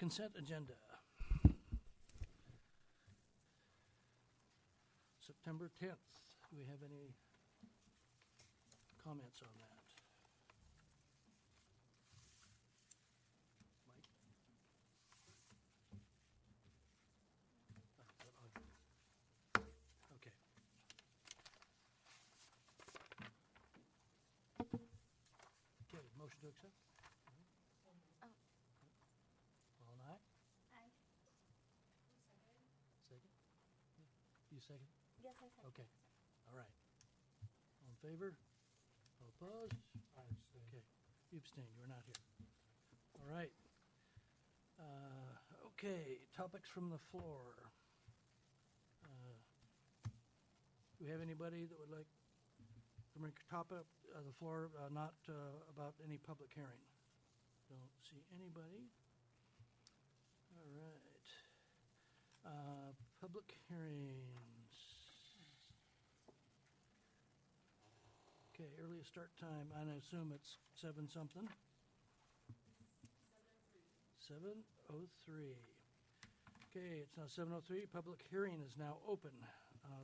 Consent agenda. September 10th. Do we have any comments on that? Mike? Okay. Okay, motion to accept? Oh. All aye? Aye. Second? You second? Yes, I said. Okay, all right. All in favor? All opposed? I abstain. Okay, you abstained, you were not here. All right. Okay, topics from the floor. Do we have anybody that would like to bring a topic of the floor, not about any public hearing? Don't see anybody. All right. Public hearings. Okay, earliest start time, I assume it's 7-something? 7:03. Okay, it's now 7:03. Public hearing is now open.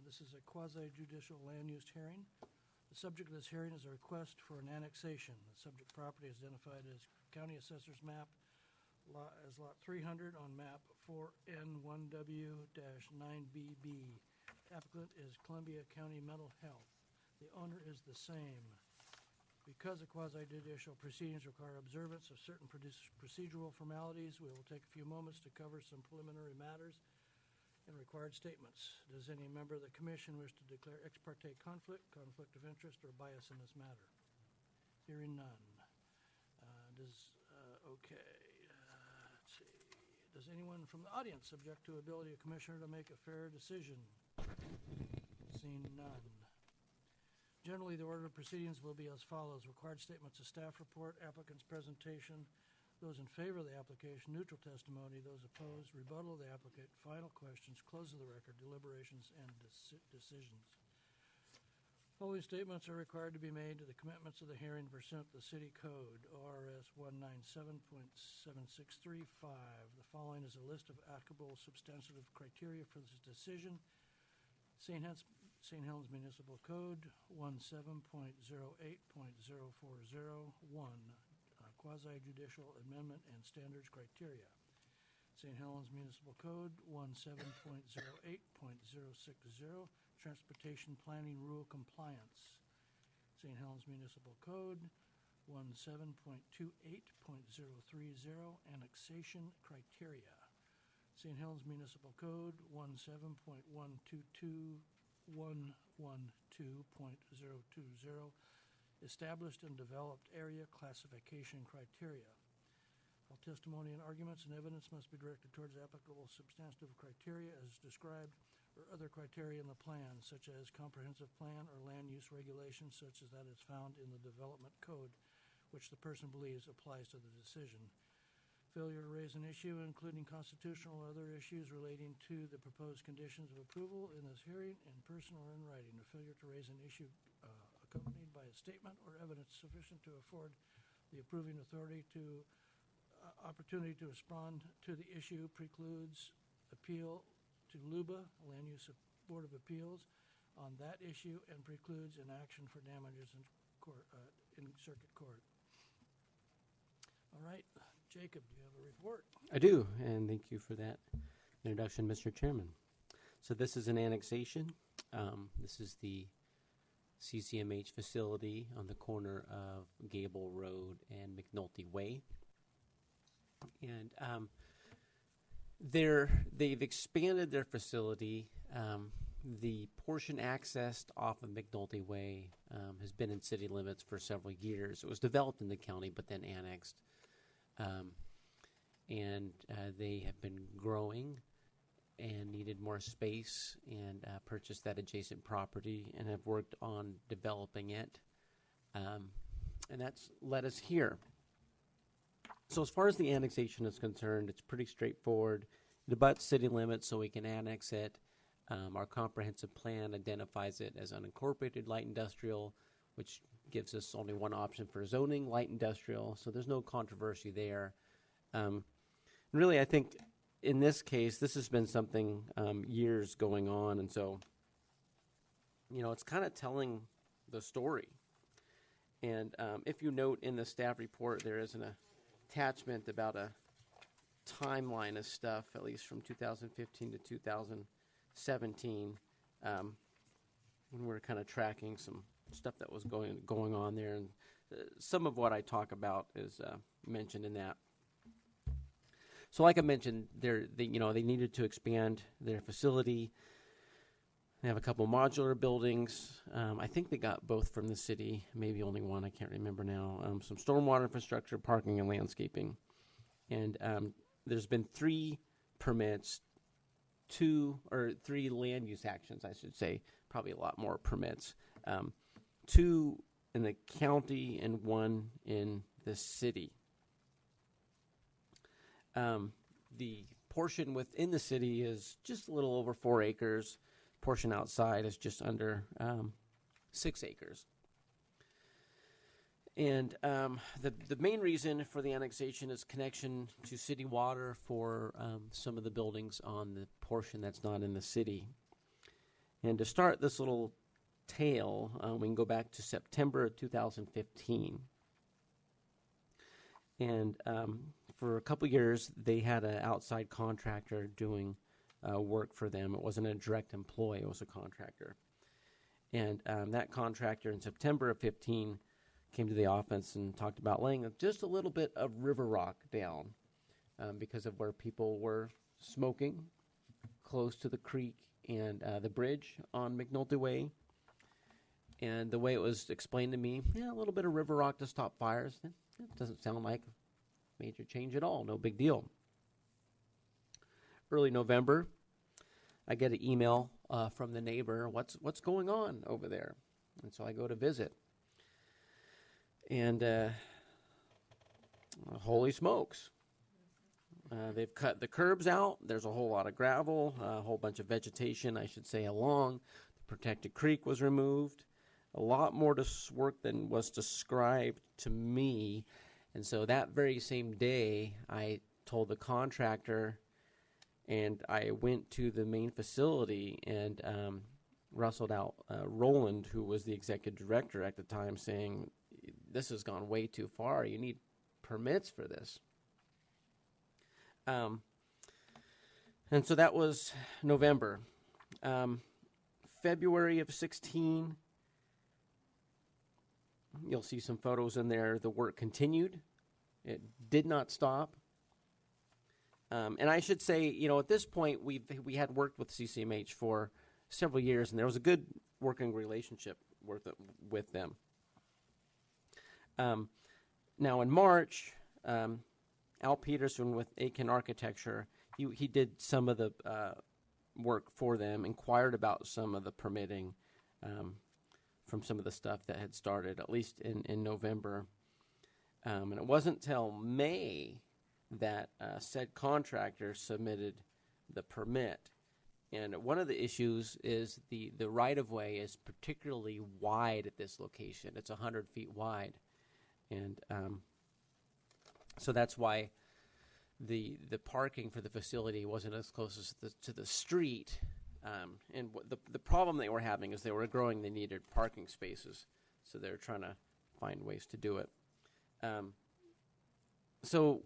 This is a quasi-judicial land use hearing. The subject of this hearing is a request for an annexation. The subject property is identified as County Assessor's Map as Lot 300 on Map 4N1W-9BB. Applicant is Columbia County Mental Health. The owner is the same. Because the quasi-judicial proceedings require observance of certain procedural formalities, we will take a few moments to cover some preliminary matters and required statements. Does any member of the commission wish to declare ex parte conflict of interest, or bias in this matter? Hearing none. Let's see. Does anyone from the audience object to ability of commissioner to make a fair decision? Seeing none. Generally, the order of proceedings will be as follows. Required statements of staff report, applicant's presentation, those in favor of the application, neutral testimony, those opposed, rebuttal of the applicant, final questions, close of the record, deliberations, and decisions. Following statements are required to be made to the commitments of the hearing pursuant to the City Code, ORS 197.7635. The following is a list of applicable substantive criteria for this decision. St. Helens Municipal Code 17.08.040.1, quasi-judicial amendment and standards criteria. St. Helens Municipal Code 17.08.060, transportation planning rule compliance. St. Helens Municipal Code 17.28.030, annexation criteria. St. Helens Municipal Code 17.122.112.020, established and developed area classification criteria. All testimony and arguments and evidence must be directed towards applicable substantive criteria as described or other criteria in the plan, such as comprehensive plan or land use regulations such as that is found in the development code, which the person believes applies to the decision. Failure to raise an issue, including constitutional or other issues relating to the proposed conditions of approval in this hearing, in person or in writing. A failure to raise an issue accompanied by a statement or evidence sufficient to afford the approving authority to opportunity to respond to the issue precludes appeal to LUBA, Land Use Board of Appeals, on that issue and precludes an action for damages in court, in circuit court. All right. Jacob, do you have a report? I do, and thank you for that introduction, Mr. Chairman. So this is an annexation. This is the CCMH facility on the corner of Gable Road and McNulty Way. And they've expanded their facility. The portion accessed off of McNulty Way has been in city limits for several years. It was developed in the county, but then annexed. And they have been growing and needed more space and purchased that adjacent property and have worked on developing it. And that's led us here. So as far as the annexation is concerned, it's pretty straightforward. It abuts city limits, so we can annex it. Our comprehensive plan identifies it as unincorporated light industrial, which gives us only one option for zoning, light industrial, so there's no controversy there. really, I think in this case, this has been something years going on, and so, it's kind of telling the story. And if you note in the staff report, there is an attachment about a timeline of stuff, at least from 2015 to 2017, when we're kind of tracking some stuff that was going on there, and some of what I talk about is mentioned in that. So, like I mentioned, they needed to expand their facility. They have a couple modular buildings. I think they got both from the city, maybe only one. I can't remember now. Some stormwater infrastructure, parking, and landscaping. And there's been 3 permits, 3 land use actions, I should say. Probably a lot more permits. 2 in the county and 1 in the city. The portion within the city is just a little over 4 acres. Portion outside is just under 6 acres. And the main reason for the annexation is connection to city water for some of the buildings on the portion that's not in the city. And to start this little tale, we can go back to September of 2015. And for a couple years, they had an outside contractor doing work for them. It wasn't a direct employee, it was a contractor. And that contractor in September of 15 came to the office and talked about laying just a little bit of river rock down because of where people were smoking close to the creek and the bridge on McNulty Way. And the way it was explained to me, a little bit of river rock to stop fires. It doesn't sound like a major change at all, no big deal. Early November, I get an email from the neighbor, what's going on over there? And so I go to visit. And holy smokes. They've cut the curbs out. There's a whole lot of gravel, a whole bunch of vegetation, I should say, along. The protected creek was removed. A lot more work than was described to me. And so that very same day, I told the contractor, and I went to the main facility and rustled out Roland, who was the executive director at the time, saying, this has gone way too far. You need permits for this. And so that was November. February of 16, you'll see some photos in there. The work continued. It did not stop. And I should say, at this point, we had worked with CCMH for several years, and there was a good working relationship with them. Now, in March, Al Peterson with Aiken Architecture, he did some of the work for them, inquired about some of the permitting from some of the stuff that had started, at least in November. And it wasn't till May that said contractor submitted the permit. And one of the issues is the right-of-way is particularly wide at this location. It's 100 feet wide. And so that's why the parking for the facility wasn't as close as to the street. And the problem they were having is they were growing. They needed parking spaces. So they were trying to find ways to do it. So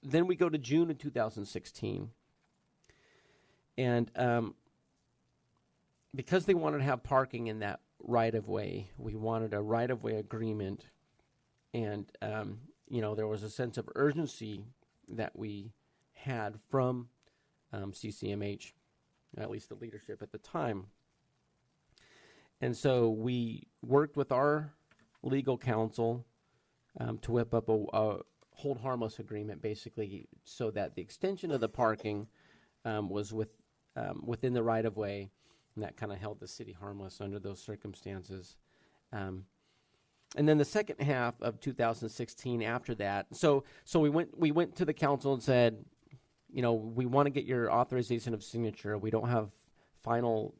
then we go to June of 2016. And because they wanted to have parking in that right-of-way, we wanted a right-of-way agreement. And, there was a sense of urgency that we had from CCMH, at least the leadership at the time. And so we worked with our legal counsel to whip up a hold harmless agreement, basically, so that the extension of the parking was within the right-of-way, and that kind of held the city harmless under those circumstances. And then the second half of 2016 after that, so we went to the council and said, we want to get your authorization of signature. We don't have final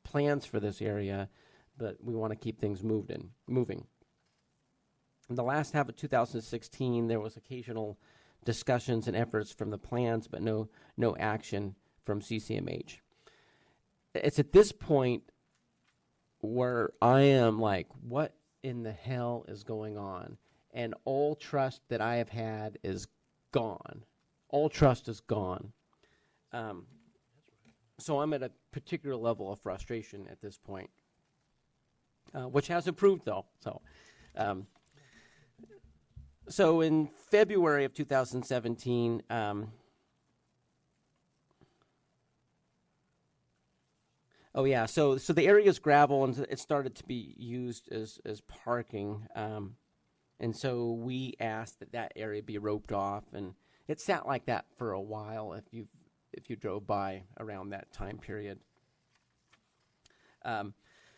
plans for this area, but we want to keep things moving. In the last half of 2016, there was occasional discussions and efforts from the plans, but no action from CCMH. It's at this point where I am like, what in the hell is going on? And all trust that I have had is gone. All trust is gone. So I'm at a particular level of frustration at this point, which has improved though. So in February of 2017, so the area is gravel and it started to be used as parking, and so we asked that area be roped off, and it sat like that for a while. If you drove by around that time period.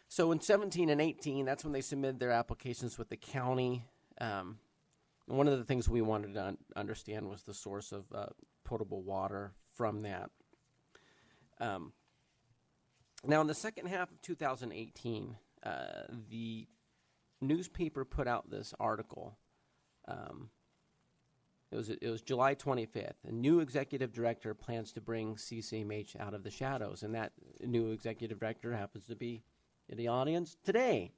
So in 17 and 18, that's when they submitted their applications with the county. One of the things we wanted to understand was the source of potable water from that. Now, in the second half of 2018, the newspaper put out this article. It was July 25th. A new executive director plans to bring CCMH out of the shadows, and that new executive director happens to be in the audience today.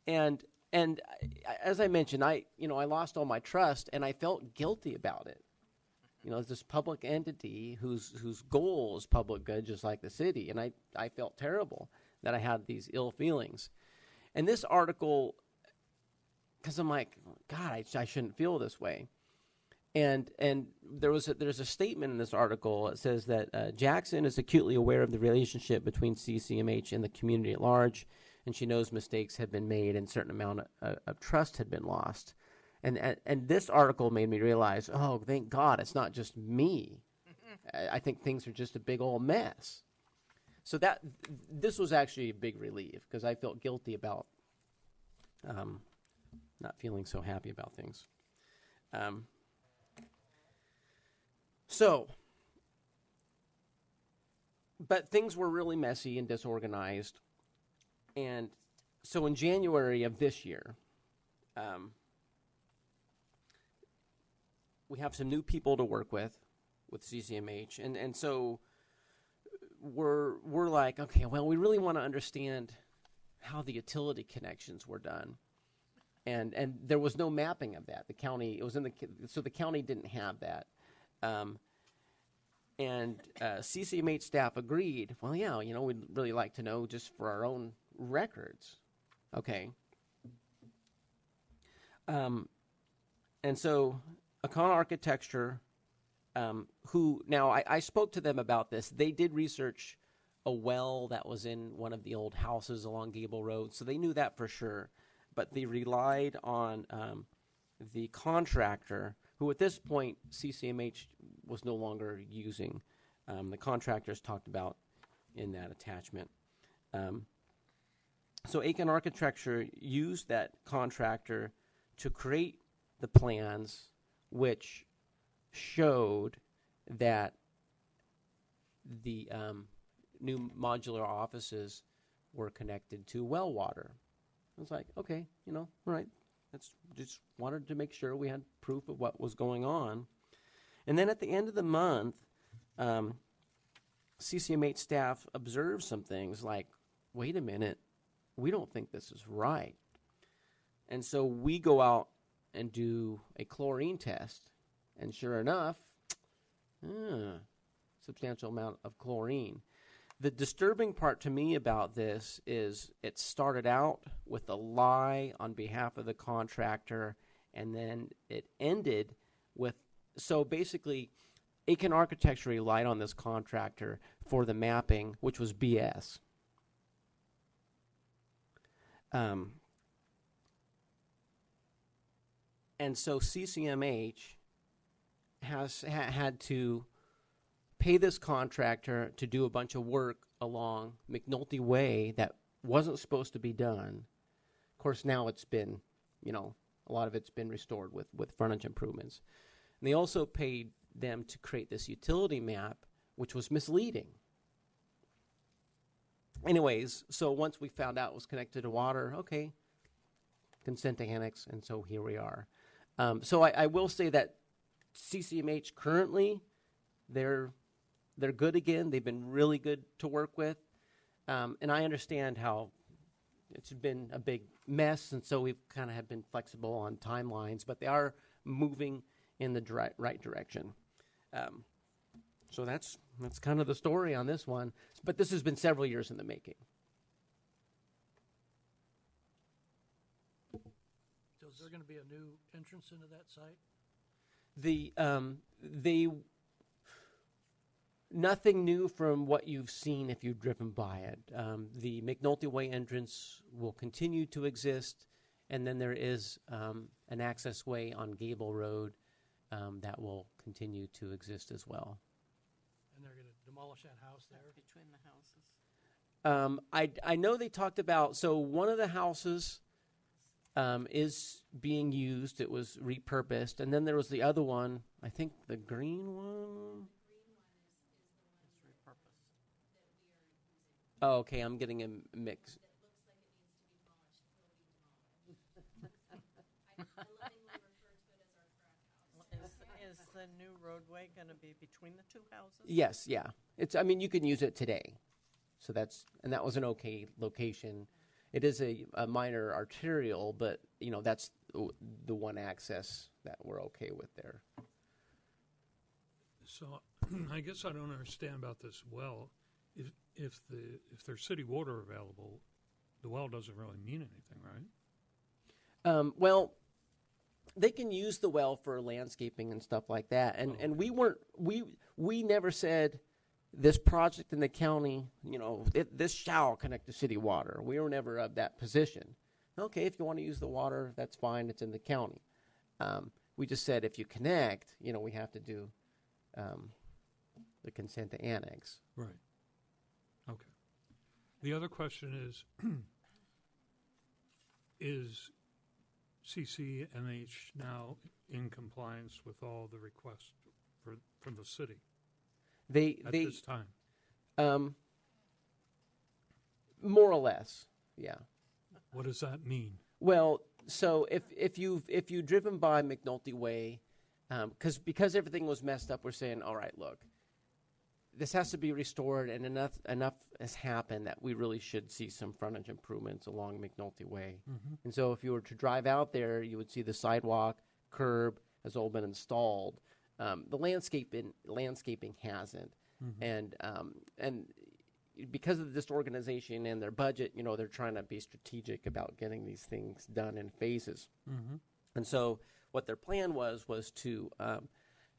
And as I mentioned, I lost all my trust, and I felt guilty about it. This public entity whose goal is public good, just like the city, and I felt terrible that I had these ill feelings. And this article, because I'm like, God, I shouldn't feel this way. And there's a statement in this article. It says that Jackson is acutely aware of the relationship between CCMH and the community at large, and she knows mistakes had been made and a certain amount of trust had been lost. And this article made me realize, oh, thank God, it's not just me. I think things are just a big old mess. So this was actually a big relief because I felt guilty about not feeling so happy about things. But things were really messy and disorganized. And so in January of this year, we have some new people to work with CCMH. And so we're like, okay, well, we really want to understand how the utility connections were done. And there was no mapping of that. The county, so the county didn't have that. And CCMH staff agreed, well, yeah, we'd really like to know just for our own records. Okay. And so Akana Architecture, who, now I spoke to them about this. They did research a well that was in one of the old houses along Gable Road, so they knew that for sure. But they relied on the contractor, who at this point CCMH was no longer using. The contractors talked about in that attachment. So Aiken Architecture used that contractor to create the plans which showed that the new modular offices were connected to well water. I was like, okay, all right. That's just wanted to make sure we had proof of what was going on. And then at the end of the month, CCMH staff observed some things like, wait a minute, we don't think this is right. And so we go out and do a chlorine test. And sure enough, substantial amount of chlorine. The disturbing part to me about this is it started out with a lie on behalf of the contractor, and then it ended with, so basically, Aiken Architecture relied on this contractor for the mapping, which was BS. And so CCMH has had to pay this contractor to do a bunch of work along McNulty Way that wasn't supposed to be done. Of course, now it's been, a lot of it's been restored with frontage improvements. And they also paid them to create this utility map, which was misleading. Anyways, so once we found out it was connected to water, okay, consent to annex, and so here we are. So I will say that CCMH currently, they're good again. They've been really good to work with. And I understand how it's been a big mess, and so we've kind of have been flexible on timelines, but they are moving in the right direction. So that's kind of the story on this one. But this has been several years in the making. So is there going to be a new entrance into that site? Nothing new from what you've seen if you've driven by it. The McNulty Way entrance will continue to exist, and then there is an access way on Gable Road that will continue to exist as well. And they're going to demolish that house there? Between the houses. I know they talked about, so one of the houses is being used. It was repurposed, and then there was the other one, I think the green one. It's repurposed. Oh, okay, I'm getting a mix. Is the new roadway going to be between the two houses? Yes, yeah. I mean, you can use it today. So that was an okay location. It is a minor arterial, but, that's the one access that we're okay with there. So I guess I don't understand about this well. If there's city water available, the well doesn't really mean anything, right? Well, they can use the well for landscaping and stuff like that. And we never said this project in the county, this shall connect to city water. We were never of that position. Okay, if you want to use the water, that's fine. It's in the county. We just said if you connect, we have to do the consent to annex. Right. Okay. The other question is CCMH now in compliance with all the requests from the city at this time? More or less, yeah. What does that mean? Well, so if you've driven by McNulty Way, because everything was messed up, we're saying, all right, look, this has to be restored, and enough has happened that we really should see some frontage improvements along McNulty Way. Mm-hmm. And so if you were to drive out there, you would see the sidewalk, curb has all been installed. The landscaping hasn't, Mm-hmm. and because of the disorganization and their budget, they're trying to be strategic about getting these things done in phases. Mm-hmm. And so what their plan was to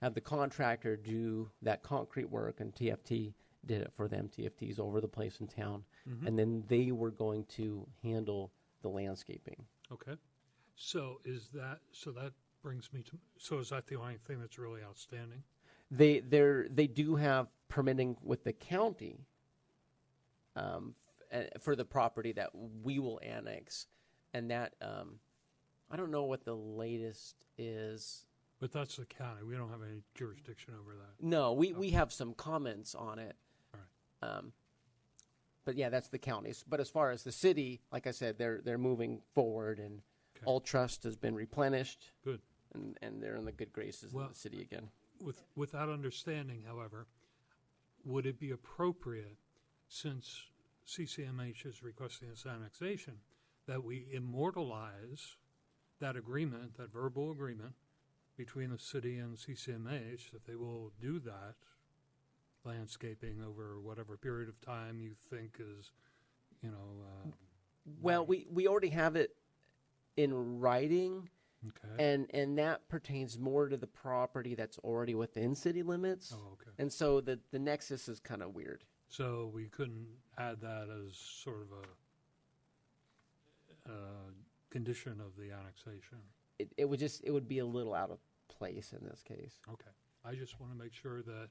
have the contractor do that concrete work, and TFT did it for them. TFT's over the place in town. Mm-hmm. And then they were going to handle the landscaping. Okay. So that brings me to, so is that the only thing that's really outstanding? They do have permitting with the county for the property that we will annex, and that I don't know what the latest is. But that's the county. We don't have any jurisdiction over that. No, we have some comments on it. All right. But yeah, that's the county's. But as far as the city, like I said, they're moving forward, and Okay. all trust has been replenished. Good. And they're in the good graces of the city again. With that understanding, however, would it be appropriate, since CCMH is requesting this annexation, that we immortalize that agreement, that verbal agreement between the city and CCMH, that they will do that landscaping over whatever period of time you think is, Well, we already have it in writing, okay. and that pertains more to the property that's already within city limits. Oh, okay. And so the nexus is kind of weird. So we couldn't add that as sort of a condition of the annexation. It would be a little out of place in this case. Okay. I just want to make sure that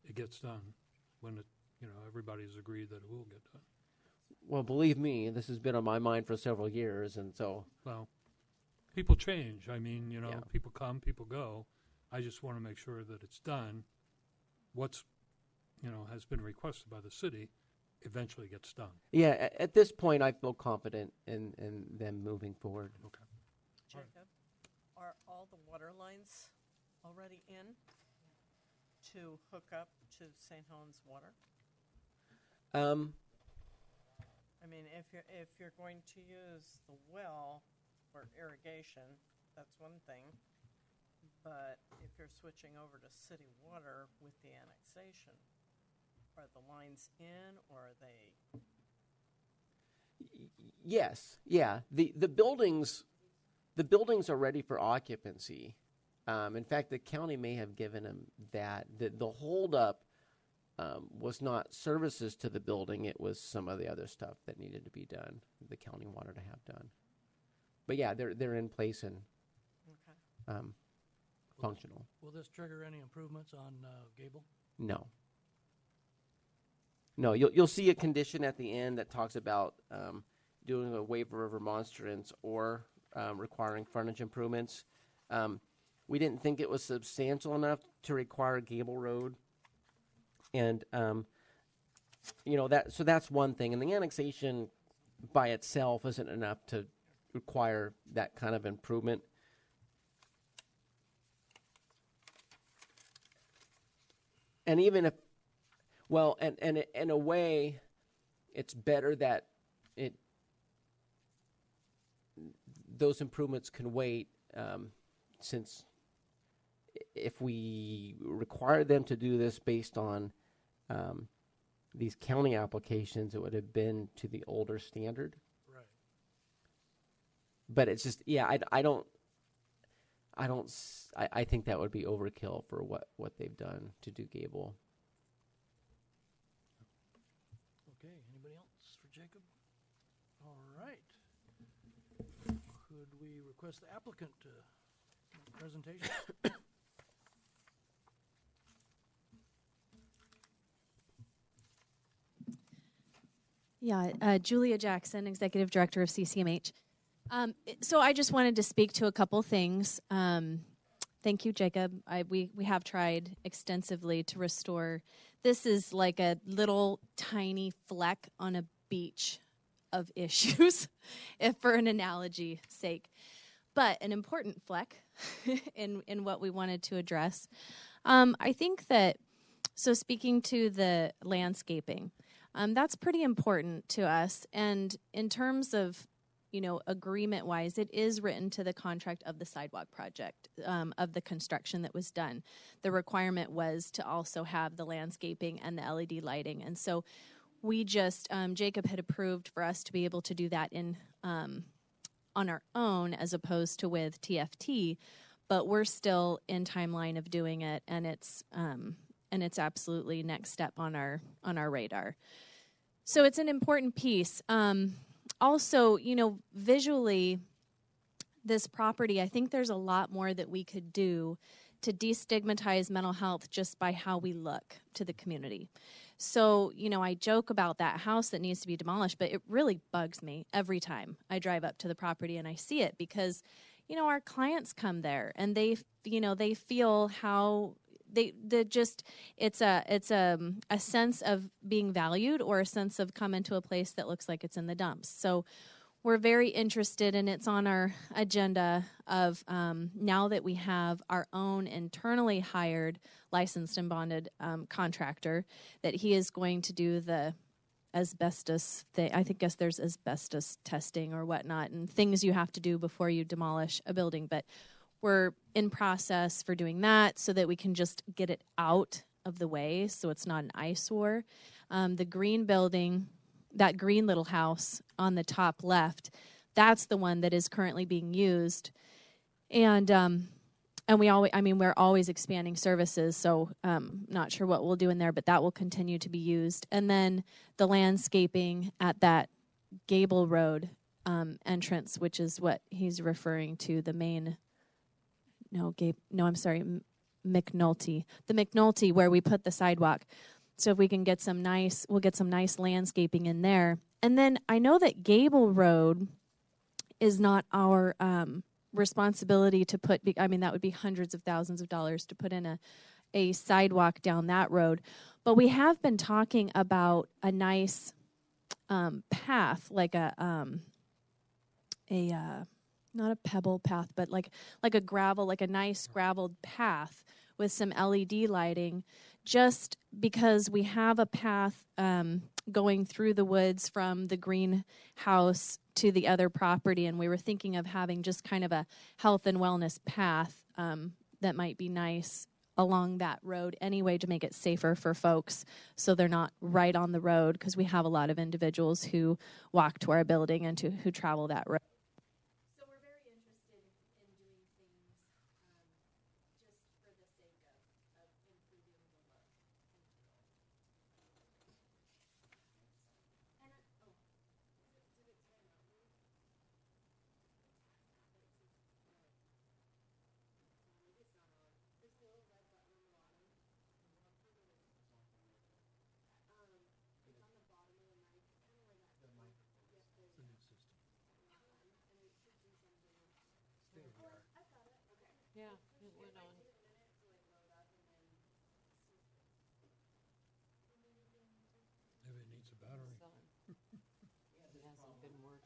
it gets done when everybody's agreed that it will get done. Well, believe me, this has been on my mind for several years, and so Well, people change. I mean, Yeah. people come, people go. I just want to make sure that it's done. What's, has been requested by the city eventually gets done. yeah. At this point, I feel confident in them moving forward. Okay. Jacob, are all the water lines already in to hook up to St. Helens Water? I mean, if you're going to use the well for irrigation, that's one thing. But if you're switching over to city water with the annexation, are the lines in or are they? Yes, yeah. The buildings are ready for occupancy. In fact, the county may have given them that. The holdup was not services to the building; it was some of the other stuff that needed to be done. The county wanted to have done. But yeah, they're in place and Okay. functional. Will this trigger any improvements on Gable? No. No, you'll see a condition at the end that talks about doing a waiver of remonstrance or requiring frontage improvements. We didn't think it was substantial enough to require Gable Road, and that's one thing. And the annexation by itself isn't enough to require that kind of improvement. And even if, well, and in a way, it's better that those improvements can wait, since if we require them to do this based on these county applications, it would have been to the older standard. Right. But it's just, yeah, I think that would be overkill for what they've done to do Gable. Okay, anybody else for Jacob? All right. Could we request the applicant to make a presentation? Yeah, Julia Jackson, Executive Director of CCMH. So I just wanted to speak to a couple things. Thank you, Jacob. We have tried extensively to restore. This is like a little tiny fleck on a beach of issues, if for an analogy sake, but an important fleck in what we wanted to address. I think that, so speaking to the landscaping, that's pretty important to us. And in terms of, agreement-wise, it is written to the contract of the sidewalk project, of the construction that was done. The requirement was to also have the landscaping and the LED lighting. And so we just, Jacob had approved for us to be able to do that on our own as opposed to with TFT, but we're still in timeline of doing it, and it's absolutely next step on our radar. So it's an important piece. Also, visually, this property, I think there's a lot more that we could do to destigmatize mental health just by how we look to the community. So, I joke about that house that needs to be demolished, but it really bugs me every time I drive up to the property and I see it because, our clients come there and they feel how it's a sense of being valued or a sense of coming to a place that looks like it's in the dumps. So we're very interested, and it's on our agenda of now that we have our own internally hired, licensed and bonded contractor, that he is going to do the asbestos thing. I guess there's asbestos testing or whatnot and things you have to do before you demolish a building, but we're in process for doing that so that we can just get it out of the way so it's not an eyesore. The green building, that green little house on the top left, that's the one that is currently being used. And we're always expanding services, so not sure what we'll do in there, but that will continue to be used. And then the landscaping at that Gable Road entrance, which is what he's referring to, the main... McNulty. The McNulty where we put the sidewalk. So if we can get we'll get some nice landscaping in there. And then I know that Gable Road is not our responsibility to put, that would be hundreds of thousands of dollars to put in a sidewalk down that road. But we have been talking about a nice path, like not a pebble path, but like a gravel, like a nice graveled path with some LED lighting, just because we have a path going through the woods from the greenhouse to the other property, and we were thinking of having just kind of a health and wellness path that might be nice along that road anyway, to make it safer for folks so they're not right on the road, because we have a lot of individuals who walk to our building and who travel that road. So we're very interested in doing things just for the sake of improving the look. Yeah, it went on. Maybe it needs a battery.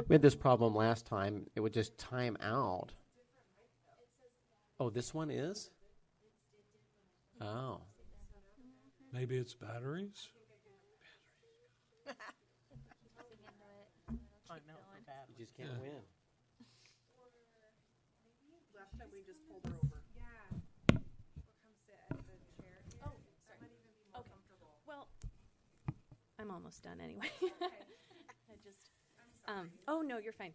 We had this problem last time. It would just time out. Oh, this one is? Oh. Maybe it's batteries? I know for bad. You just can't Yeah. win. Last time we just pulled her over. Well, I'm almost done anyway. I just, oh no, you're fine.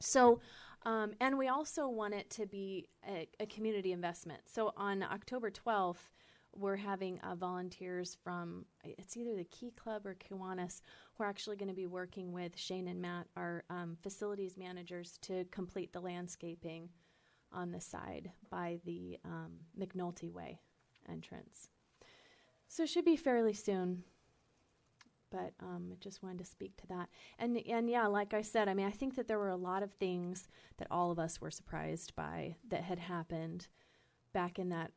So, and we also want it to be a community investment. So on October 12th, we're having volunteers from, it's either the Key Club or Kiwanis, who are actually going to be working with Shane and Matt, our facilities managers, to complete the landscaping on the side by the McNulty Way entrance. So it should be fairly soon, but I just wanted to speak to that. And yeah, like I said, I mean, I think that there were a lot of things that all of us were surprised by that had happened back in that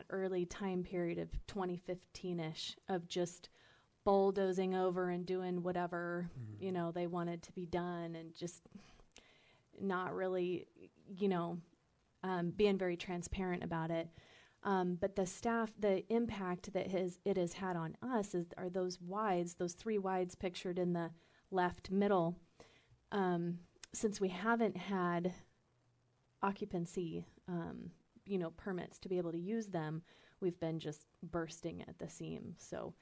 early time period of 2015-ish, of just bulldozing over and doing whatever, you know, they wanted to be done, and just not really, you know, being very transparent about it. But the impact that it has had on us are those wides, those 3 wides pictured in the left middle. Since we haven't had occupancy, permits to be able to use them, we've been just bursting at the seam. So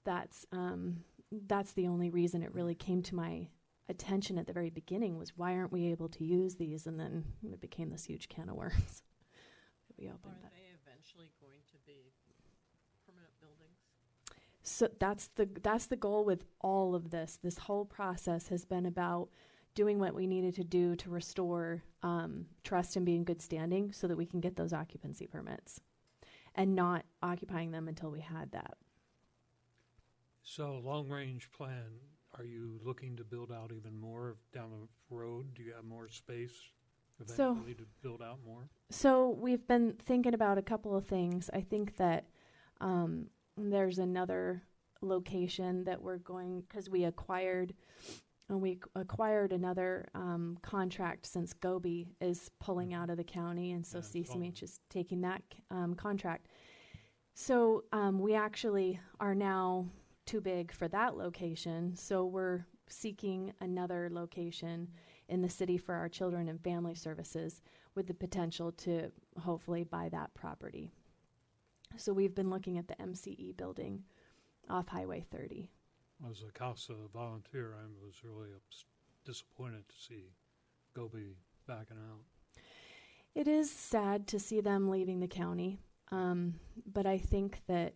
that's the only reason it really came to my attention at the very beginning, was why aren't we able to use these? And then it became this huge can of worms. We opened Are that. they eventually going to be permanent buildings? So that's the goal with all of this. This whole process has been about doing what we needed to do to restore trust and be in good standing, so that we can get those occupancy permits, and not occupying them until we had that. So, long-range plan, are you looking to build out even more down the road? Do you have more space eventually to build out more? So we've been thinking about a couple of things. I think that there's another location that we're going, because we acquired another contract, since Gobi is pulling out of the county, and so Yeah, CCMH is taking that contract. So we actually are now too big for that location, so we're seeking another location in the city for our children and family services, with the potential to hopefully buy that property. So we've been looking at the MCE building off Highway 30. As a CASA volunteer, I was really disappointed to see Gobi backing out. It is sad to see them leaving the county, but I think that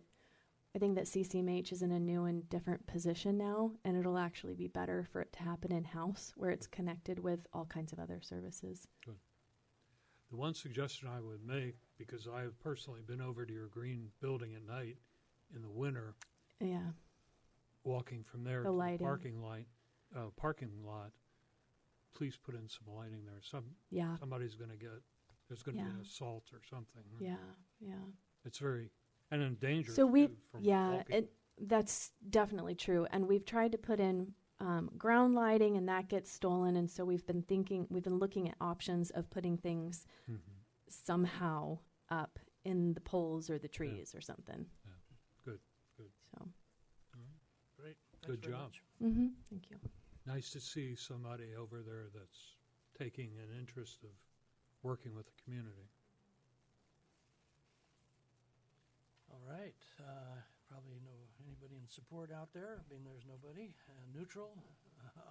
CCMH is in a new and different position now, and it'll actually be better for it to happen in-house, where it's connected with all kinds of other services. Good. The one suggestion I would make, because I have personally been over to your green building at night in the winter, Yeah. walking from there The to lighting. the parking lot, please put in some lighting there. Yeah. Somebody's going to there's going to be Yeah. an assault or something. Yeah. Yeah. It's and dangerous So too, from walking. that's definitely true. And we've tried to put in ground lighting, and that gets stolen. And so we've been looking at options of putting things somehow up in the poles or the trees or something. Good. So, Great. Thanks Good very job. much. thank you. Nice to see somebody over there that's taking an interest of working with the community. All right, probably no anybody in support out there, being there's nobody. Neutral,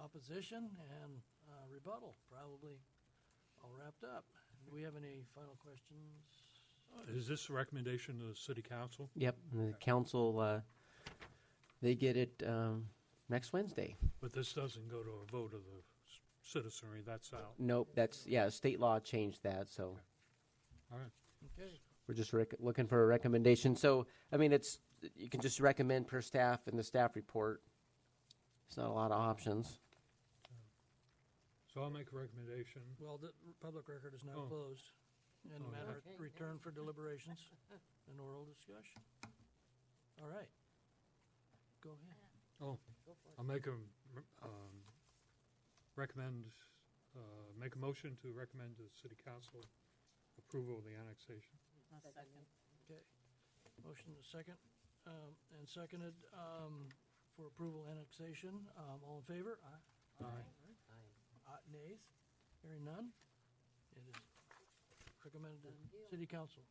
opposition, and rebuttal, probably all wrapped up. Do we have any final questions? Is this a recommendation to the city council? Yep, and the council, they get it next Wednesday. But this doesn't go to a vote of the citizenry, that's out. Nope, state law changed that, so All right. Okay, we're just looking for a recommendation. So, I mean, you can just recommend per staff in the staff report. It's not a lot of options. So I'll make a recommendation. well, the public record is now Oh. closed, and Oh, matter okay. return for deliberations and oral discussion. All right. Go ahead. Oh, I'll make a motion to recommend to the city council approval of the annexation. Okay. Motion is second, and seconded for approval annexation. All in favor? Aye. Nays? Hearing none? It is recommended to city council.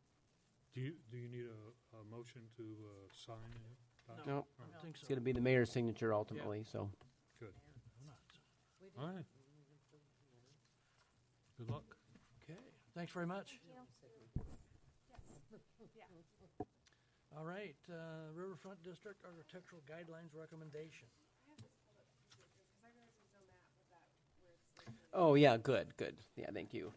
Do you need a motion to sign it? No. No, I don't think so. it's going to be the mayor's signature ultimately, so. Good. I'm not. All right. Good luck. Okay, thanks very much. All right, Riverfront District Architectural Guidelines Recommendation. Oh, yeah, good. Yeah, thank you.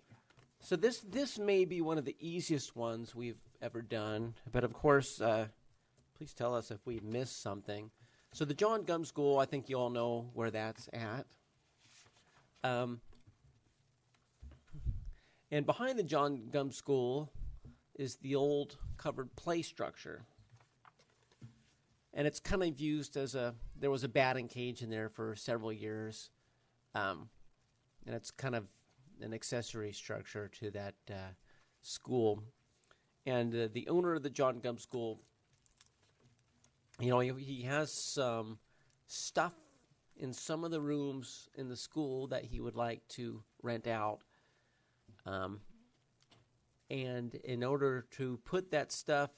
So this may be one of the easiest ones we've ever done, but of course, please tell us if we missed something. So the John Gum School, I think you all know where that's at. And behind the John Gum School is the old covered play structure. And it's kind of used as there was a batting cage in there for several years. And it's kind of an accessory structure to that school. And the owner of the John Gum School, you know, he has some stuff in some of the rooms in the school that he would like to rent out. And in order to put that stuff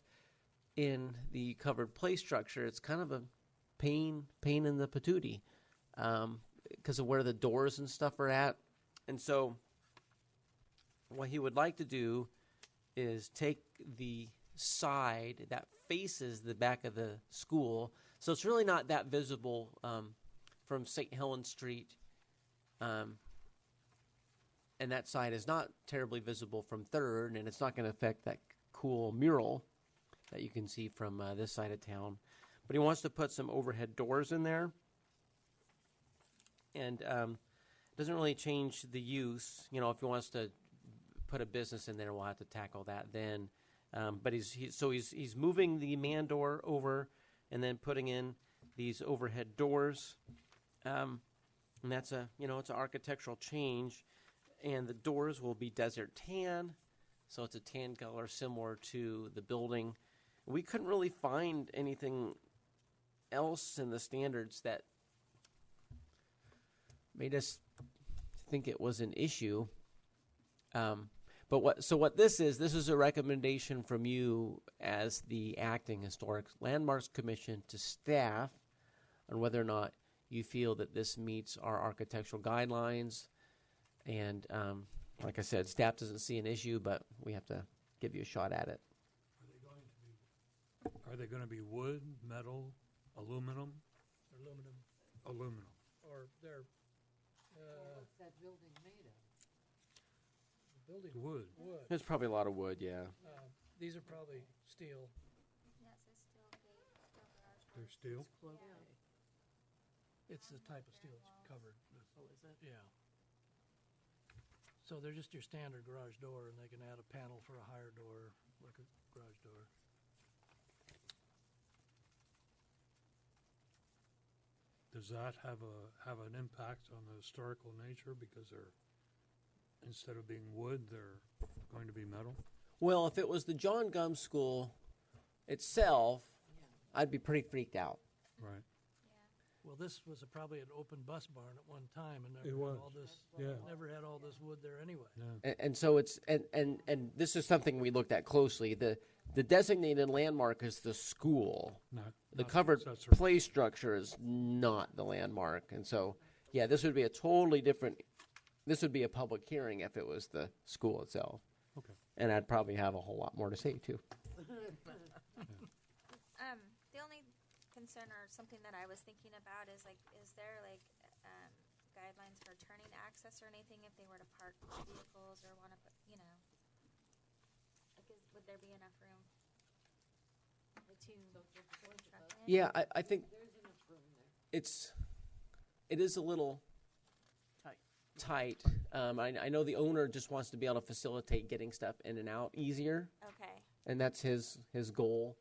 in the covered play structure, it's kind of a pain in the patootie because of where the doors and stuff are at. And so what he would like to do is take the side that faces the back of the school. So it's really not that visible from St. Helens Street. And that side is not terribly visible from 3rd, and it's not going to affect that cool mural that you can see from this side of town. But he wants to put some overhead doors in there. And doesn't really change the use. You know, if he wants to put a business in there, we'll have to tackle that then. But he's moving the man door over and then putting in these overhead doors. And that's it's an architectural change. And the doors will be desert tan, so it's a tan color similar to the building. We couldn't really find anything else in the standards that made us think it was an issue. But what this is a recommendation from you as the acting Historic Landmarks Commission to staff on whether or not you feel that this meets our architectural guidelines. And like I said, staff doesn't see an issue, but we have to give you a shot at it. Are they going to be wood, metal, aluminum? Aluminum, Aluminum. or they're, What's that building made of? building Wood. wood. There's probably a lot of wood, yeah. These are probably steel. Yes, it's still garage. They're steel? It's the type of steel it's covered with. Oh, is it? Yeah. So they're just your standard garage door, and they can add a panel for a higher door, like a garage door. does that have an impact on the historical nature because they're, instead of being wood, they're going to be metal? Well, if it was the John Gum School itself, I'd be pretty freaked out. Right. Yeah. Well, this was probably an open bus barn at one time and It never had was. all this, Yeah. never had all this wood there anyway. Yeah. And so it's and this is something we looked at closely. The designated landmark is the school. The covered accessory. play structure is not the landmark. And so, yeah, this would be a totally different, this would be a public hearing if it was the school itself. Okay. And I'd probably have a whole lot more to say, too. The only concern or something that I was thinking about is like, is there like, guidelines for turning access or anything if they were to park vehicles or wanna put, you know? Like, would there be enough room? To truck in? Yeah, I think There's enough room there. it is a little tight. I know the owner just wants to be able to facilitate getting stuff in and out easier. Okay, And that's his goal.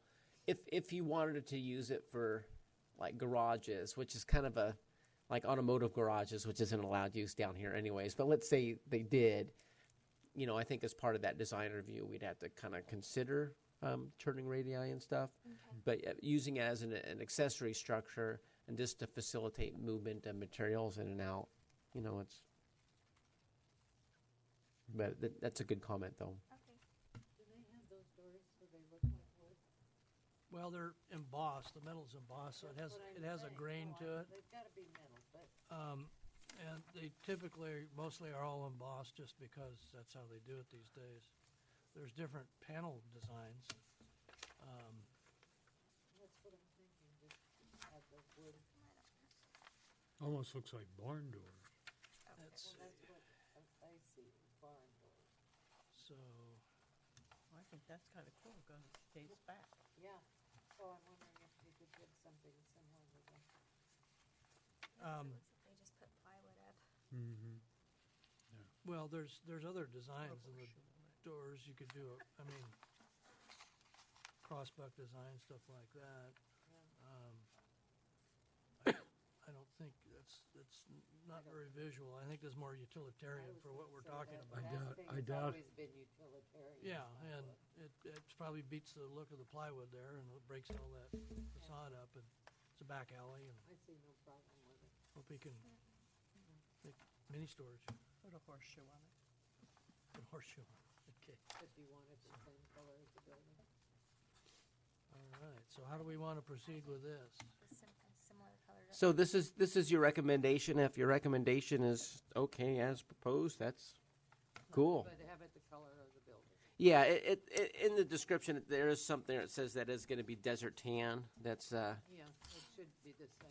If he wanted to use it for like garages, which is kind of a like automotive garages, which isn't allowed use down here anyways. But let's say they did, I think as part of that design review, we'd have to kind of consider turning radii and stuff. okay. But using it as an accessory structure and just to facilitate movement of materials in and out, it's. But that's a good comment, though. Okay. Do they have those doors so they look like wood? Well, they're embossed, the metal's embossed, so it has That's what I'm a saying. grain No, to it. They've gotta be metal, but And they typically, mostly are all embossed just because that's how they do it these days. There's different panel designs. that's what I'm thinking, just have the wood. Almost looks like barn doors. Let's Well, see. that's what I see, barn doors. So, I think that's kind of cool, because it stays back. Yeah, so I'm wondering if you could get something similar to that. Um, Looks like they just put plywood up. Mm-hmm. well, there's other designs in the doors you could do. Crossbuck design, stuff like that. I don't think that's not very visual. I think that's more utilitarian for what we're talking about. I doubt- It's always been utilitarian. Yeah, and it probably beats the look of the plywood there, and it breaks all that facade up, and it's a back alley, and I see no problem with it. hope he can make mini storage Put a horseshoe on it. and horseshoe. Okay, But do you want it the same color as the building? all right. So how do we want to proceed with this? Similar color. So this is your recommendation. If your recommendation is okay as proposed, that's cool. But have it the color of the building. Yeah, it in the description there is something that says that is going to be desert tan. That's Yeah, it should be the same.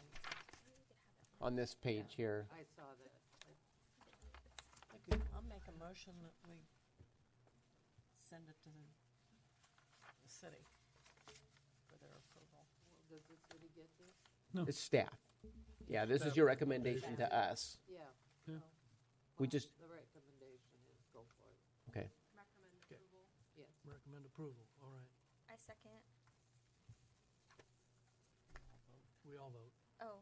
on this page here. I saw that. I'll make a motion that we send it to the city for their approval. Well, does the city get this? It's staff. Yeah, this is your recommendation to us. Yeah. Yeah. Well, We just the recommendation is go for it. okay. Recommend Okay. approval. Yes. Recommend approval. All right. I second. We all vote. Oh,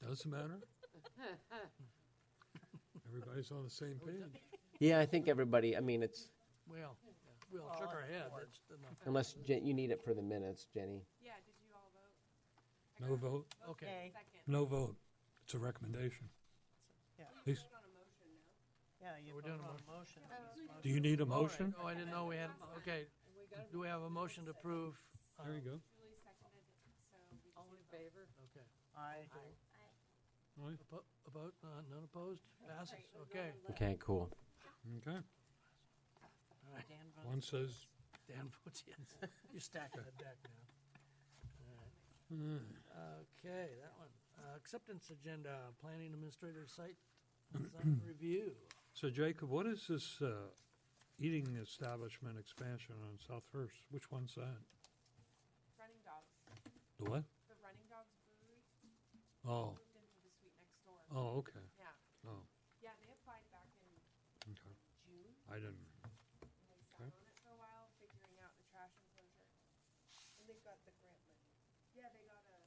Doesn't matter. Everybody's on the same page. Yeah, I think everybody. I mean, it's We all shook our head. That's enough. unless you need it for the minutes, Jenny. Yeah, did you all vote? No vote. Okay. Second. No vote. It's a recommendation. Yeah. Please. Vote on a motion now. Yeah, you We're vote doing a on a motion. Do you need a motion? Oh, I didn't know we had, okay. Do we have a motion to approve? There you go. Julie seconded it, so we just All in need a vote. favor? Okay. I Aye. About, none opposed? Passes, okay. Okay, cool. Okay. All right. Dan One votes. says, Dan votes yes. You're stacking the deck now. All mm, right. Okay, that one. Acceptance agenda, planning administrator site design review. so Jacob, what is this eating establishment expansion on South First? Which one's that? Running Dogs. The what? The Running Dogs Brewery Oh, moved into the suite next door. oh, okay. Yeah. Oh, Yeah, they applied back in okay. June, I didn't. and they sat on it for a while, figuring out the trash enclosure. And they got the grant money. Yeah, they got a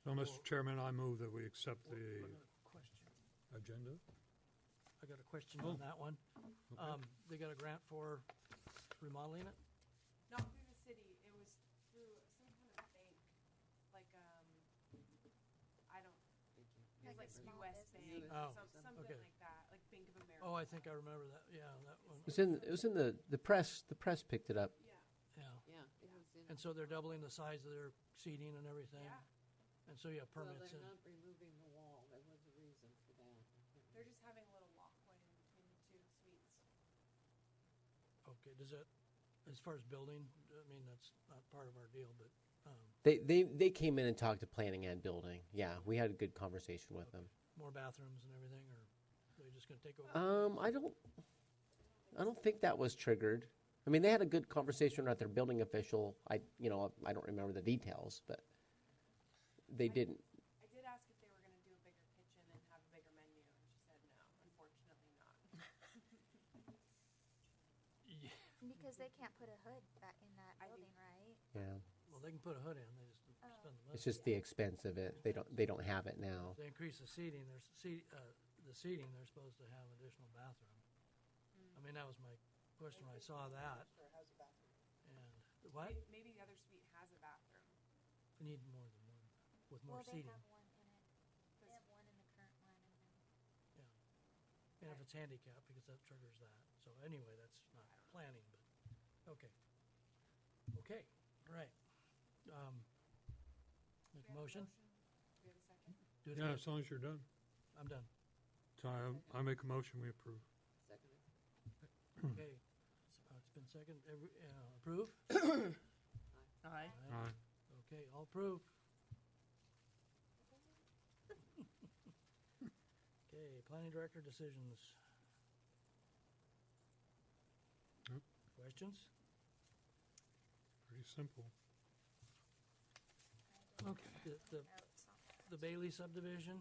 So, Mr. Chairman, I move that we accept I the got a question. agenda. I got a question Oh. on that one. They got a grant for remodeling it? Not through the city, it was through some kind of bank, like, I don't, it Like was like small US business. Bank, Oh, something okay. like that, like Bank of America. Oh, I think I remember that, yeah, that one, It was in the press. The press picked it up. Yeah, yeah. Yeah, it was in, And so they're doubling the size of their seating and everything? yeah, And so you have well, permits they're and, not removing the wall, there was a reason for that. they're just having a little walkway in between the two suites. okay, does that, as far as building, I mean, that's not part of our deal, but, They came in and talked to planning and building. Yeah, we had a good conversation with them. more bathrooms and everything, or they're just gonna take over? I don't think that was triggered. I mean, they had a good conversation with their building official. I don't remember the details, but they didn't. I did ask if they were gonna do a bigger kitchen and have a bigger menu, and she said no, unfortunately not. Yeah, Because they can't put a hood back in that I building, right? Yeah, well, they can put a hood in, they just spend the money. it's just the expense of it. They don't have it now. If they increase the seating, the seating, they're supposed to have additional bathroom. I mean, that was my question when I saw that. And, what? Maybe the other suite has a bathroom. We need more than one, with more Well, they seating. have one in it. They have one in the current one, and then And if it's handicap, because that triggers that. So anyway, that's not planning, but, okay. Okay, all right. Make Do a we have motion? Do we have a second? Do it Yeah, again. as long as you're done. I'm done. So I make a motion, we approve. Second it. Okay. It's been second. Approve? Aye. Aye. Okay, all approve. Okay, planning director decisions. Nope. Questions? Pretty simple. Okay. notes on that. The Bailey subdivision,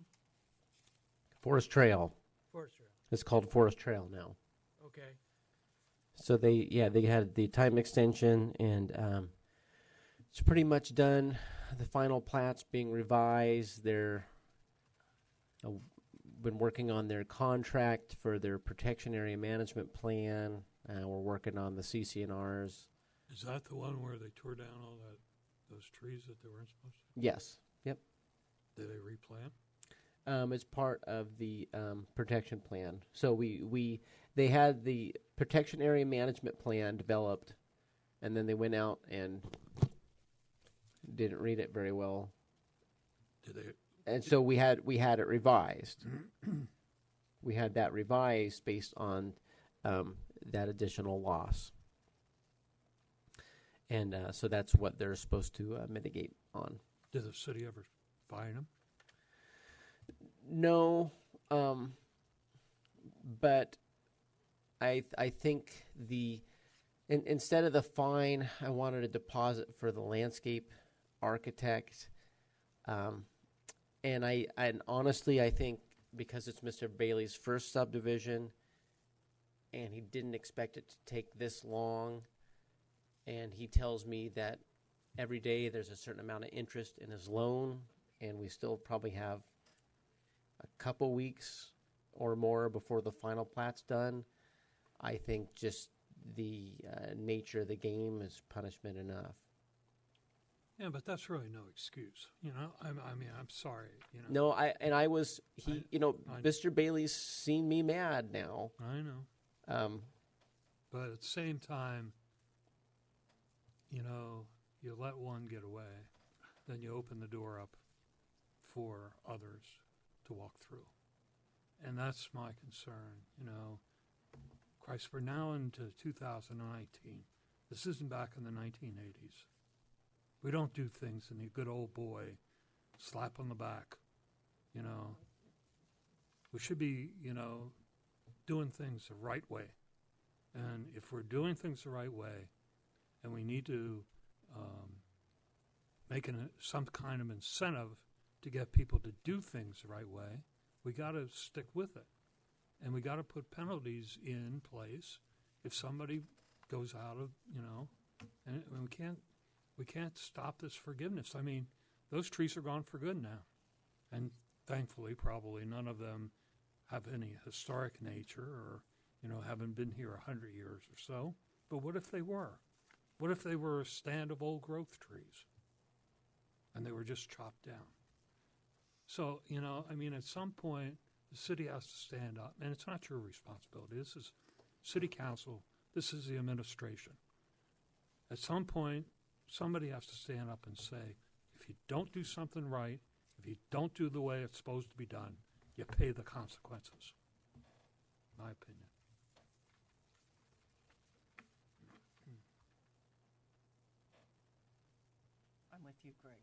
Forest Trail. Forest Trail. It's called Forest Trail now. Okay, So they had the time extension, and it's pretty much done. The final plat's being revised. They're been working on their contract for their protection area management plan. We're working on the CCNRs. Is that the one where they tore down all those trees that they weren't supposed to? Yes. Yep. Did they replant? It's part of the protection plan. So they had the protection area management plan developed, and then they went out and didn't read it very well, Did they? and so we had it revised. We had that revised based on that additional loss, and so that's what they're supposed to mitigate on. Did the city ever fine them? No, but I think instead of the fine, I wanted a deposit for the landscape architect, and honestly I think because it's Mr. Bailey's first subdivision, and he didn't expect it to take this long, and he tells me that every day there's a certain amount of interest in his loan, and we still probably have a couple weeks or more before the final plat's done. I think just the nature of the game is punishment enough. Yeah, but that's really no excuse. You know, I mean, I'm sorry. You know. No, I was I- Mr. Bailey's seen me mad now. I know. But at the same time, you know, you let one get away, then you open the door up for others to walk through. And that's my concern, you know. Christ, we're now into 2019. This isn't back in the 1980s. We don't do things in the good old boy slap on the back, you know. We should be, you know, doing things the right way. And if we're doing things the right way, and we need to make some kind of incentive to get people to do things the right way, we got to stick with it. And we got to put penalties in place if somebody goes out of, you know, and we can't stop this forgiveness. I mean, those trees are gone for good now. And thankfully, probably none of them have any historic nature or, haven't been here 100 years or so. But what if they were? What if they were a stand of old growth trees and they were just chopped down? So, at some point, the city has to stand up, and it's not your responsibility. This is city council. This is the administration. At some point, somebody has to stand up and say, if you don't do something right, if you don't do the way it's supposed to be done, you pay the consequences. My opinion. I'm with you, Greg.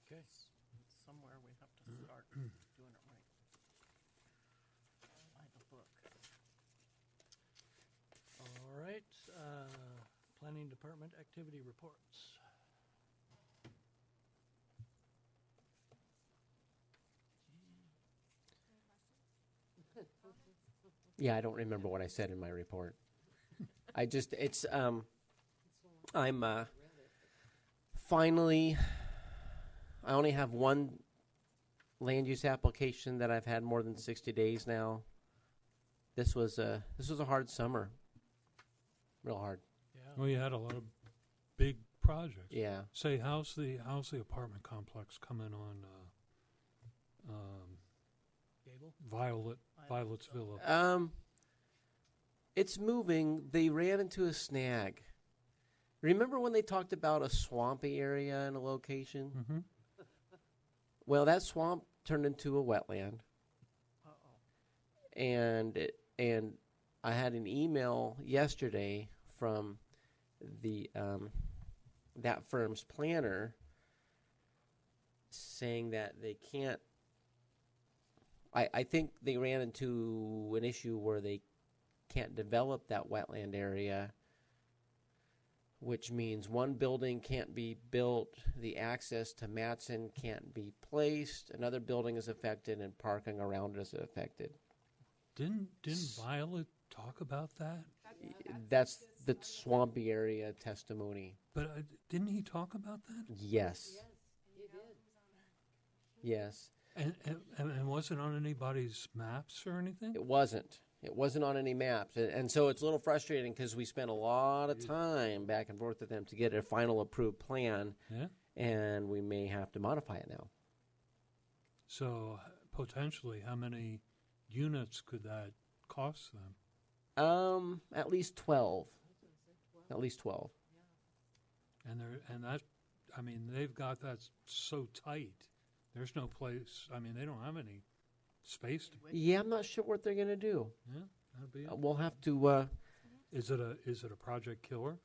Okay. Somewhere we have to start doing it right. By the book. All right, Planning Department activity reports. Yeah, I don't remember what I said in my report. I'm finally, I only have one land use application that I've had more than 60 days now. This was a hard summer. Real hard. Yeah. Well, you had a lot of big projects. Yeah. Say, how's the apartment complex coming on Gable? Violet's Villa? It's moving. They ran into a snag. Remember when they talked about a swampy area in a location? Mm-hmm. Well, that swamp turned into a wetland. Uh-oh. And I had an email yesterday from the that firm's planner saying that they can't. I think they ran into an issue where they can't develop that wetland area, which means one building can't be built, the access to Matson can't be placed, another building is affected, and parking around it is affected. Didn't Violet talk about that? That's the swampy area testimony. But didn't he talk about that? Yes. He did. Yes. And wasn't on anybody's maps or anything? It wasn't. It wasn't on any maps. And so it's a little frustrating because we spent a lot of time back and forth with them to get a final approved plan, Yeah. and we may have to modify it now. So potentially, how many units could that cost them? At least 12. At least 12. They've got that so tight. There's no place. They don't have any space to. Yeah, I'm not sure what they're going to do. Yeah, that'd be it. We'll have to. Is it a project killer?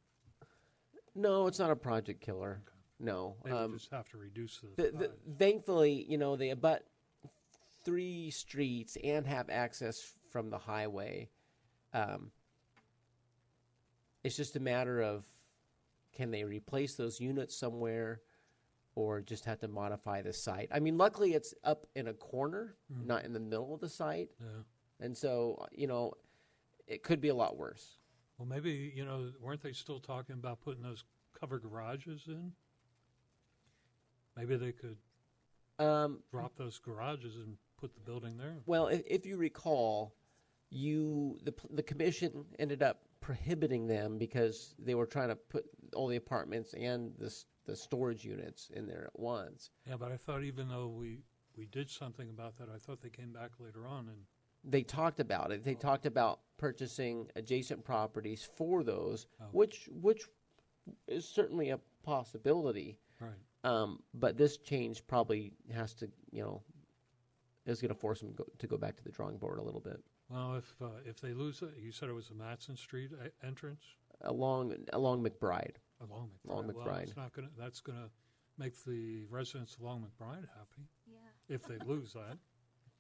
No, it's not a project killer. Okay. No. They would just have to reduce the size. Thankfully, they abut 3 streets and have access from the highway. It's just a matter of can they replace those units somewhere or just have to modify the site. Luckily it's up in a corner, not in the middle of the site. Yeah. And so, it could be a lot worse. Well, maybe, weren't they still talking about putting those covered garages in? Maybe they could drop those garages and put the building there. Well, if you recall, the commission ended up prohibiting them because they were trying to put all the apartments and the storage units in there at once. Yeah, but I thought even though we did something about that, I thought they came back later on and They talked about it. They talked about purchasing adjacent properties for those, Oh. which is certainly a possibility. right. But this change probably has to, is going to force them to go back to the drawing board a little bit. Well, if they lose it, you said it was the Matson Street entrance Along McBride. along McBride. Along Well, McBride. it's not gonna. That's gonna make the residents along McBride happy Yeah. if they lose that.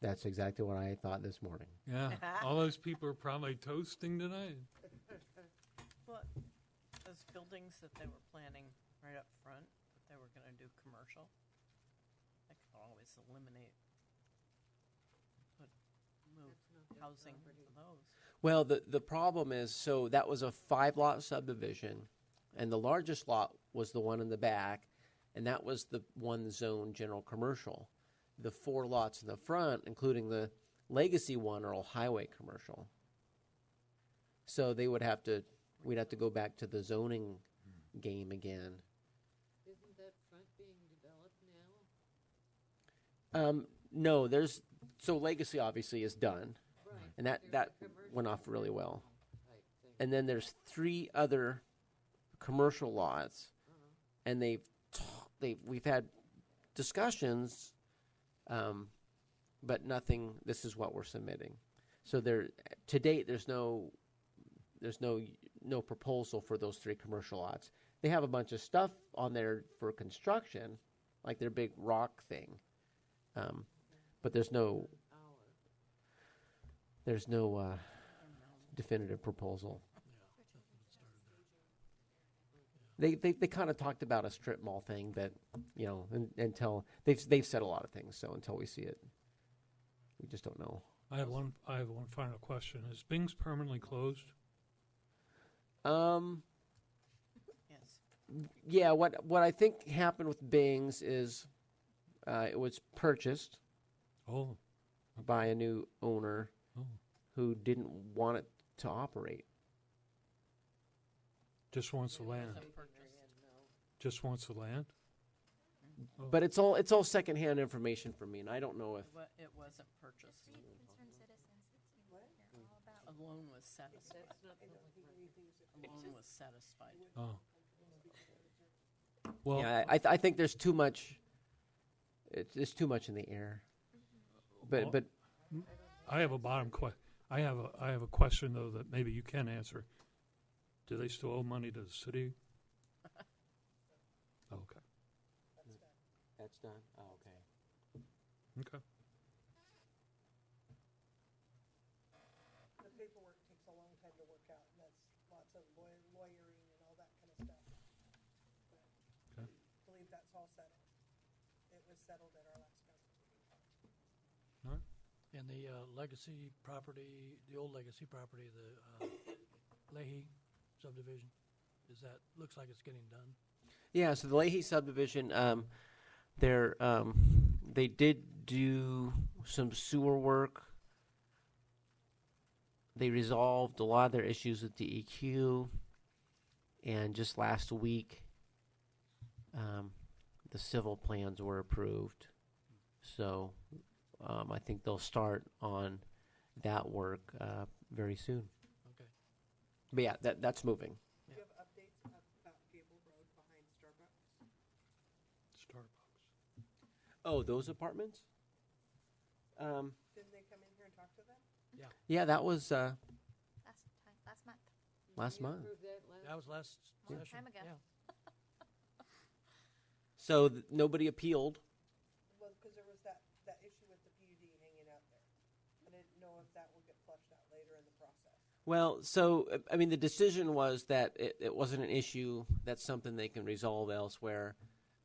That's exactly what I thought this morning. Yeah, all those people are probably toasting tonight. But those buildings that they were planning right up front, that they were going to do commercial, they could always eliminate, move housing for those. Well, the problem is, so that was a 5-lot subdivision, And the largest lot was the one in the back, and that was the one zoned general commercial. The 4 lots in the front, including the legacy one, are all highway commercial. So we'd have to go back to the zoning game again. Isn't that front being developed now? No, so legacy obviously is done, Right. and that There's a went commercial off really well. type thing. And then there's 3 other commercial lots, and we've had discussions, but nothing. This is what we're submitting. So to date, there's no proposal for those 3 commercial lots. They have a bunch of stuff on there for construction, like their big rock thing, but there's no definitive proposal. They kind of talked about a strip mall thing, but until they've said a lot of things. So until we see it, we just don't know. I have one final question. Is Bing's permanently closed? Yes. Yeah. What I think happened with Bing's is it was purchased Oh, by a new owner oh. who didn't want it to operate. Just wants the land. Just wants the land? Oh. But it's all secondhand information for me, and I don't know if It wasn't purchased. Three concerned citizens that seem to hear all about. A loan was satisfied. That's not public record. A loan was satisfied. Oh. Well, yeah, I think there's too much. It's too much in the air. But I have a I have a question though that maybe you can answer. Do they still owe money to the city? Okay. that's done. Oh, okay. Okay. The paperwork takes a long time to work out, and that's lots of lawyering and all that kind of stuff. But Okay. I believe that's all settled. It was settled at our last council meeting. All right. And the legacy property, the old legacy property, the Leahy subdivision, looks like it's getting done? Yeah. So the Leahy subdivision, they did do some sewer work. They resolved a lot of their issues with DEQ, and just last week, the civil plans were approved. So I think they'll start on that work very soon. Okay. But yeah, that's moving. Do you have updates about Gable Road behind Starbucks? Starbucks. Oh, those apartments? Didn't they come in here and talk to them? Yeah, that was Last month. last You month. approved that That was last Long session. time ago. Yeah. So nobody appealed. Well, because there was that issue with the PUD hanging out there. I didn't know if that will get flushed out later in the process. Well, so, I mean, the decision was that it wasn't an issue. That's something they can resolve elsewhere.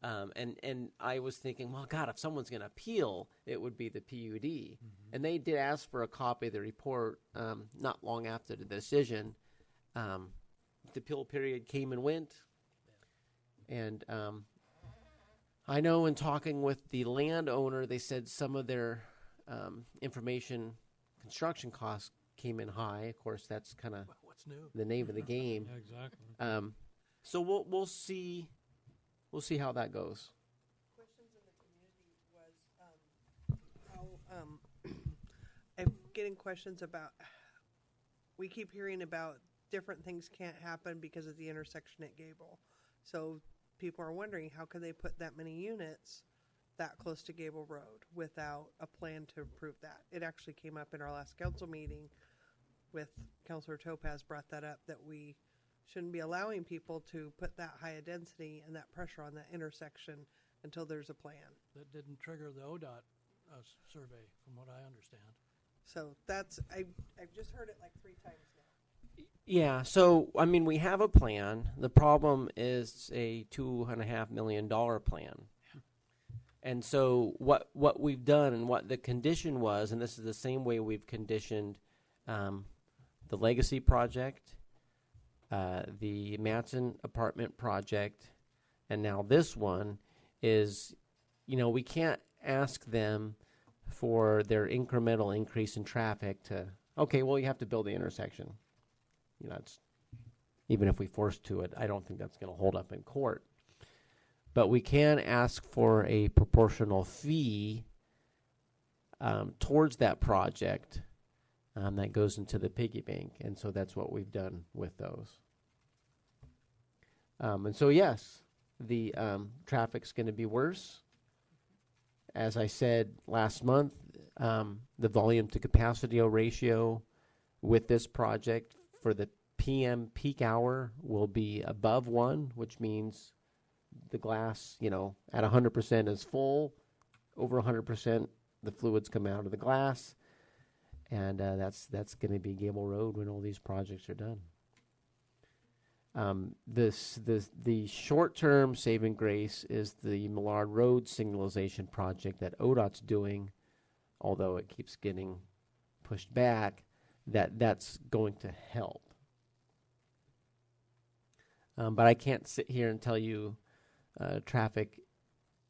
And I was thinking, well, God, if someone's going to appeal, it would be the PUD. Mm-hmm. And they did ask for a copy of the report not long after the decision. The appeal period came and went. And I know in talking with the landowner, they said some of their construction costs came in high. Of course, that's kind of Well, what's new? the name of the game. Yeah, exactly. So we'll see. We'll see how that goes. Questions in the community was how I'm getting questions about. We keep hearing about different things can't happen because of the intersection at Gable. So people are wondering how can they put that many units that close to Gable Road without a plan to approve that. It actually came up in our last council meeting with Councilor Topaz brought that up, that we shouldn't be allowing people to put that high a density and that pressure on that intersection until there's a plan. That didn't trigger the ODOT survey, from what I understand. So that's, I've just heard it like 3 times now. Yeah. So I mean, we have a plan. The problem is a $2.5 million plan. And so what we've done and what the condition was, and this is the same way we've conditioned the legacy project, the Matson apartment project, and now this one is, we can't ask them for their incremental increase in traffic to, okay, well, you have to build the intersection. It's, even if we force to it, I don't think that's going to hold up in court. But we can ask for a proportional fee towards that project that goes into the piggy bank. And so that's what we've done with those. And so, yes, the traffic's going to be worse. As I said last month, the volume to capacity ratio with this project for the PM peak hour will be above 1, which means the glass, at 100% is full. Over 100%, the fluids come out of the glass. And that's going to be Gable Road when all these projects are done. The short-term saving grace is the Millard Road signalization project that ODOT's doing, although it keeps getting pushed back. That's going to help. But I can't sit here and tell you traffic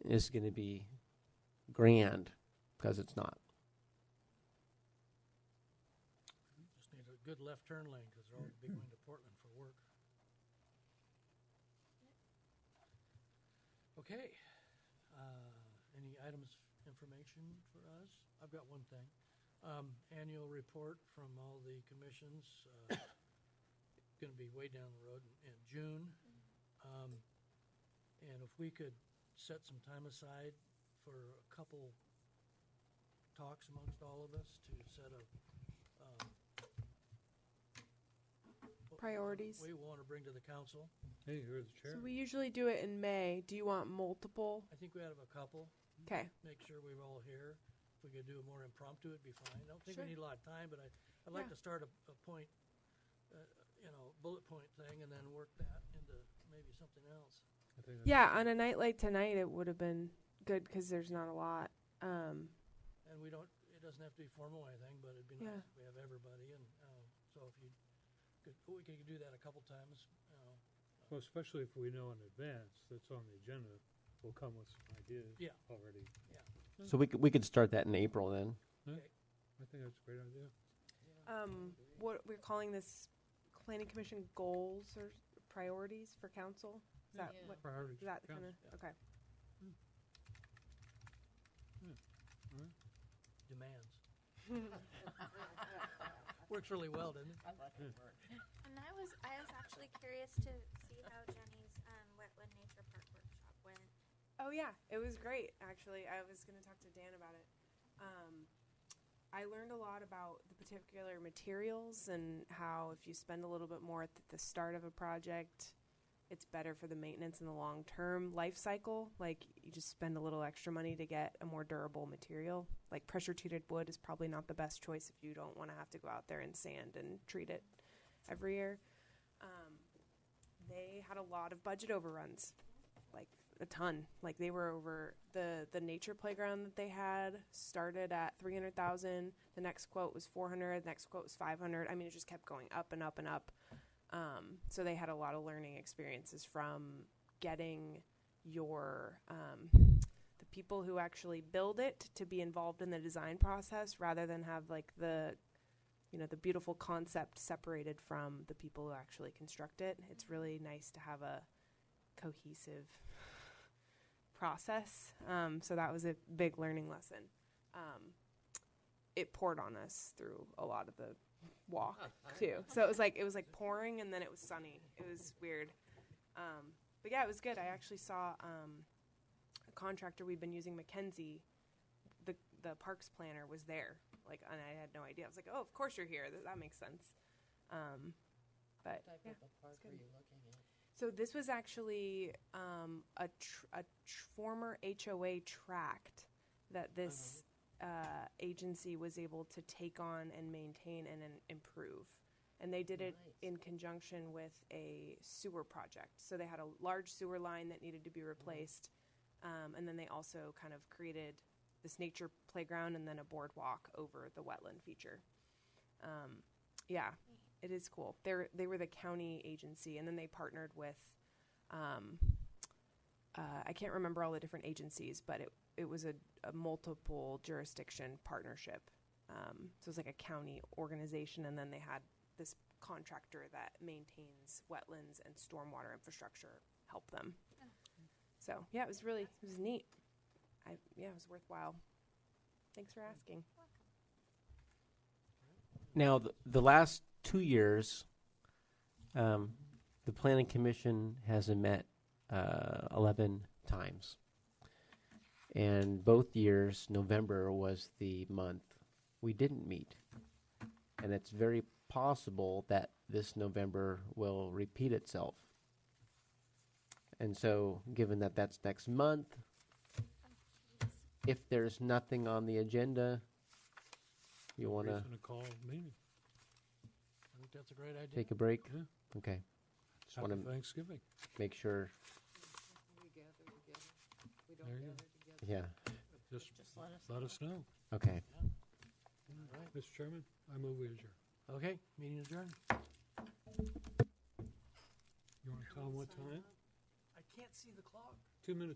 is going to be grand, because it's not. Just need a good left turn lane because they're all be going to Portland for work. Okay. Any items, information for us? I've got one thing. Annual report from all the commissions. Going to be way down the road in June. And if we could set some time aside for a couple talks amongst all of us to set a Priorities. we want to bring to the council. Hey, you're the chair. So we usually do it in May. Do you want multiple? I think we have a couple. Okay. Make sure we're all here. If we could do a more impromptu, it'd be fine. I don't think Sure. we need a lot of time, but I'd like Yeah. to start a point, bullet point thing, and then work that into maybe something else. I think that's- Yeah, on a night like tonight, it would have been good because there's not a lot. And it doesn't have to be formal or anything, but it'd be Yeah. nice if we have everybody. And so if we could do that a couple times. Well, especially if we know in advance that's on the agenda, we'll come with some ideas Yeah. already. So we could start that in April then. I think that's a great idea. What we're calling this planning commission goals or priorities for council? Is that what? Priorities. Is that yeah. kind of okay? Demands. Works really well, doesn't it? And I was actually curious to see how Jenny's wetland nature park workshop went. Oh yeah, it was great. Actually, I was going to talk to Dan about it. I learned a lot about the particular materials and how if you spend a little bit more at the start of a project, it's better for the maintenance in the long-term life cycle. Like you just spend a little extra money to get a more durable material. Like pressure-treated wood is probably not the best choice if you don't want to have to go out there and sand and treat it every year. They had a lot of budget overruns, like a ton. Like they were over the nature playground that they had started at $300,000. The next quote was $400. The next quote was $500. I mean, it just kept going up and up and up. So they had a lot of learning experiences from getting your the people who actually build it to be involved in the design process rather than have like the beautiful concept separated from the people who actually construct it. It's really nice to have a cohesive process. So that was a big learning lesson. It poured on us through a lot of the walk too. So it was like pouring and then it was sunny. It was weird. But yeah, it was good. I actually saw a contractor we've been using, Mackenzie. The parks planner was there. And I had no idea. I was like, oh, of course you're here. That makes sense. But yeah, it's good. So this was actually a former HOA tract that this agency was able to take on and maintain and improve. And they did it in conjunction with a sewer project. So they had a large sewer line that needed to be replaced. And then they also kind of created this nature playground and then a boardwalk over the wetland feature. Yeah. It is cool. They were the county agency, and then they partnered with, I can't remember all the different agencies, but it was a multiple jurisdiction partnership. So it was like a county organization, and then they had this contractor that maintains wetlands and stormwater infrastructure help them. So yeah, it was neat. It was worthwhile. Thanks for asking. Now, the last 2 years, the Planning Commission has met 11 times. And both years, November was the month we didn't meet. And it's very possible that this November will repeat itself. And so, given that that's next month, if there's nothing on the agenda, you want to Reason to call meeting. I think that's a great idea. take a break? Yeah. Okay. Just Happy want to Thanksgiving. make sure, We gather together. We don't There you gather together. yeah. Just Just let us let us know. Okay. All right. Mr. Chairman, I move we adjourn. Okay, meeting adjourned. You want to tell them what time? I can't see the clock. 2 minutes.